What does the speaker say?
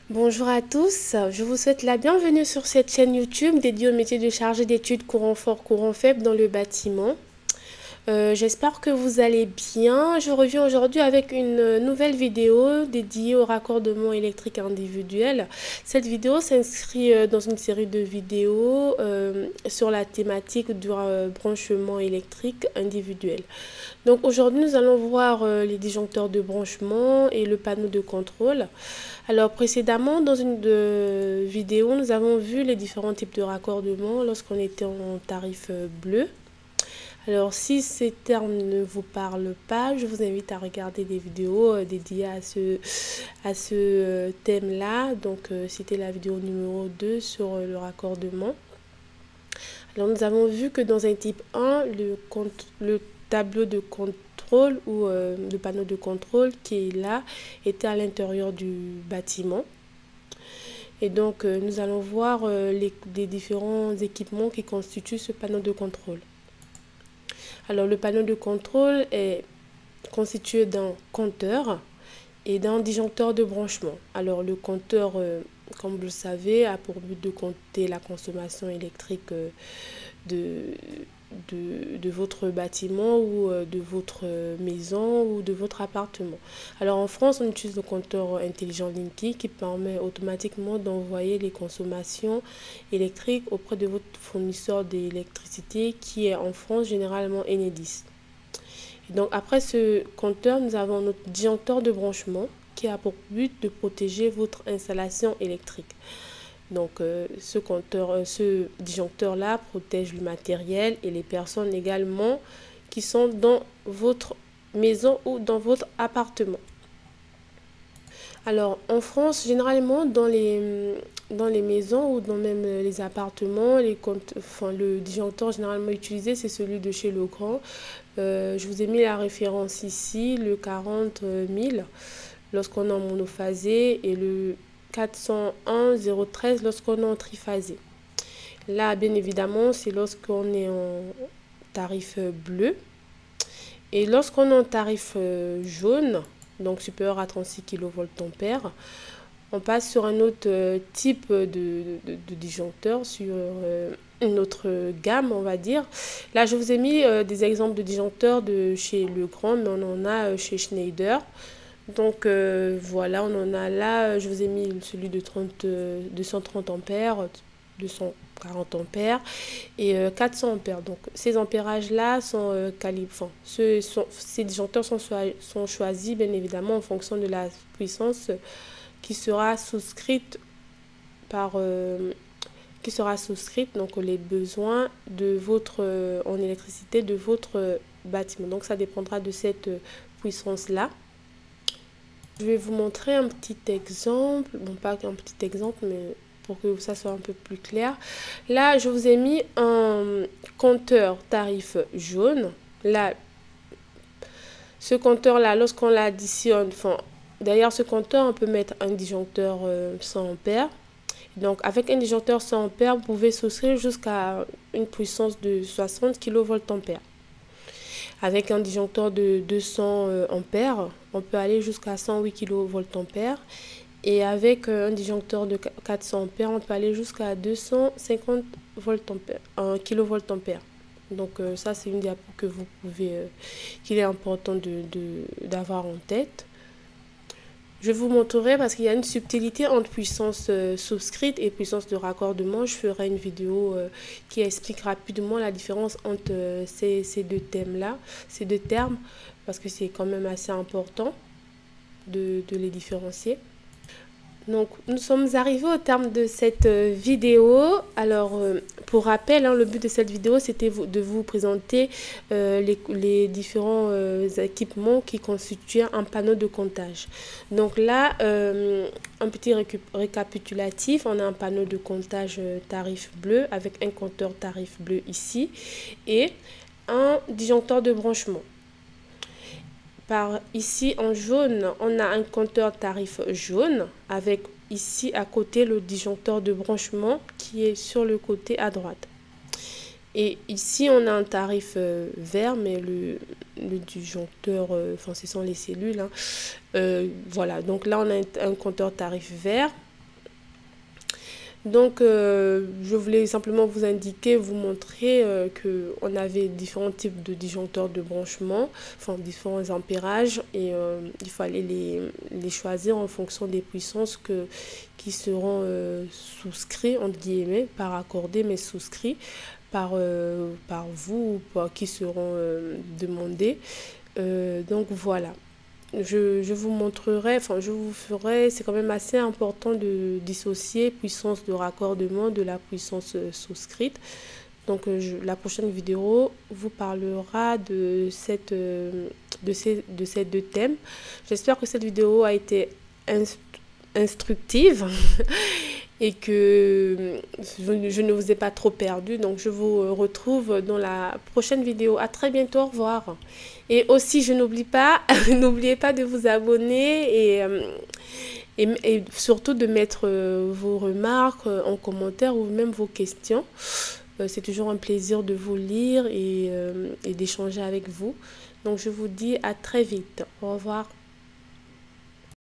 Bonjour à tous, je vous souhaite la bienvenue sur cette chaîne YouTube dédiée au métier de chargé d'études courant fort, courant faible dans le bâtiment. J'espère que vous allez bien. Je reviens aujourd'hui avec une nouvelle vidéo dédiée au raccordement électrique individuel. Cette vidéo s'inscrit dans une série de vidéos sur la thématique du branchement électrique individuel. Donc aujourd'hui, nous allons voir les disjoncteurs de branchement et le panneau de contrôle. Alors précédemment, dans une vidéo, nous avons vu les différents types de raccordement lorsqu'on était en tarif bleu. Alors, si ces termes ne vous parlent pas, je vous invite à regarder des vidéos dédiées à ce thème-là. Donc, c'était la vidéo numéro 2 sur le raccordement. Alors, nous avons vu que dans un type 1, le tableau de contrôle ou le panneau de contrôle qui est là était à l'intérieur du bâtiment. Et donc, nous allons voir les différents équipements qui constituent ce panneau de contrôle. Alors, le panneau de contrôle est constitué d'un compteur et d'un disjoncteur de branchement. Alors, le compteur, comme vous le savez, a pour but de compter la consommation électrique de votre bâtiment ou de votre maison ou de votre appartement. Alors, en France, on utilise le compteur intelligent Linky qui permet automatiquement d'envoyer les consommations électriques auprès de votre fournisseur d'électricité qui est en France généralement Enedis. Et donc, après ce compteur, nous avons notre disjoncteur de branchement qui a pour but de protéger votre installation électrique. Donc, ce disjoncteur-là protège le matériel et les personnes également qui sont dans votre maison ou dans votre appartement. Alors, en France, généralement, dans les maisons ou dans même les appartements, le disjoncteur généralement utilisé, c'est celui de chez Legrand. Je vous ai mis la référence ici, le 40 000 lorsqu'on est en monophasé et le 401 013 lorsqu'on est en triphasé. Là, bien évidemment, c'est lorsqu'on est en tarif bleu. Et lorsqu'on est en tarif jaune, donc supérieur à 36 kVA, on passe sur un autre type de disjoncteur, sur une autre gamme, on va dire. Là, je vous ai mis des exemples de disjoncteurs de chez Legrand, mais on en a chez Schneider. Donc voilà, on en a là, je vous ai mis celui de 230 ampères, 240 ampères et 400 ampères. Donc ces ampérages-là sont ces disjoncteurs sont choisis bien évidemment en fonction de la puissance qui sera souscrite donc les besoins de votre en électricité de votre bâtiment. Donc ça dépendra de cette puissance-là. Je vais vous montrer un petit exemple, bon pas un petit exemple, mais pour que ça soit un peu plus clair. Là, je vous ai mis un compteur tarif jaune. Là, ce compteur-là, lorsqu'on l'additionne, d'ailleurs, ce compteur, on peut mettre un disjoncteur 100 ampères. Donc, avec un disjoncteur 100 ampères, vous pouvez souscrire jusqu'à une puissance de 60 kVA. Avec un disjoncteur de 200 ampères, on peut aller jusqu'à 108 kVA. Et avec un disjoncteur de 400 ampères, on peut aller jusqu'à 250 kVA. Donc ça, c'est une diapo que vous pouvez, qu'il est important d'avoir en tête. Je vous montrerai parce qu'il y a une subtilité entre puissance souscrite et puissance de raccordement. Je ferai une vidéo qui explique rapidement la différence entre ces deux thèmes-là, ces deux termes, parce que c'est quand même assez important de les différencier. Donc, nous sommes arrivés au terme de cette vidéo. Alors, pour rappel, le but de cette vidéo, c'était de vous présenter les différents équipements qui constituent un panneau de comptage. Donc là, un petit récapitulatif. On a un panneau de comptage tarif bleu avec un compteur tarif bleu ici et un disjoncteur de branchement. Par ici en jaune, on a un compteur tarif jaune avec ici à côté le disjoncteur de branchement qui est sur le côté à droite. Et ici on a un tarif vert, mais le disjoncteur, ce sont les cellules. Voilà, donc là on a un compteur tarif vert Donc, je voulais simplement vous indiquer, vous montrer que on avait différents types de disjoncteurs de branchement, enfin différents ampérages, et il fallait les choisir en fonction des puissances qui seront souscrits, entre guillemets, par accordé, mais souscrits par vous, ou par qui seront demandés. Donc voilà. Je vous montrerai, enfin je vous ferai, c'est quand même assez important de dissocier puissance de raccordement de la puissance souscrite. Donc la prochaine vidéo vous parlera de ces deux thèmes. J'espère que cette vidéo a été instructive et que je ne vous ai pas trop perdu. Donc je vous retrouve dans la prochaine vidéo. À très bientôt, au revoir. Et aussi, je n'oublie pas, n'oubliez pas de vous abonner et surtout de mettre vos remarques en commentaire ou même vos questions. C'est toujours un plaisir de vous lire et d'échanger avec vous. Donc je vous dis à très vite. Au revoir.